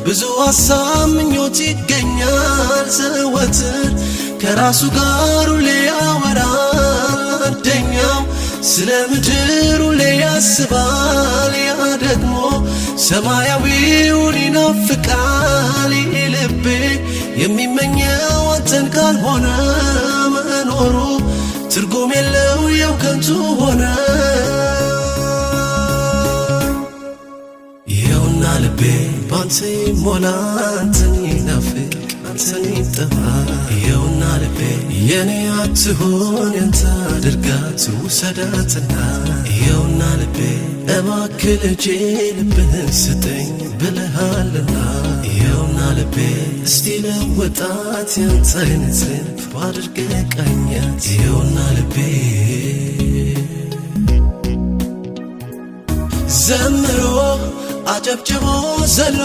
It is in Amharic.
ብዙ ሐሳብ ምኞት ይገኛል ዘወትር ከራሱ ጋር ሁሌ ያወራል አንደኛው ስለ ምድር ሁሌ ያስባል ያ ደግሞ ሰማያዊውን ይናፍቃል ልቤ የሚመኘው አንተን ካልሆነ መኖሩ ትርጉም የለው ያው ከንቱ ሆነ ይኸውና ልቤ ባንተ ይሞላ አንተን ይናፍቅ አንተን ይጠማ ይኸውና ልቤ የኔ አትሆን ያንተ አድርጋት ውሰዳትና ይኸውና ልቤ እባክህ ልጄ ልብህን ስጠኝ ብለሃልና ይኸውና ልቤ እስቲ ለወጣት ያንተ አይነት ልብ አድርገህ ቃኛት ይኸውና ልቤ ዘምሮ አጨብጭቦ ዘሎ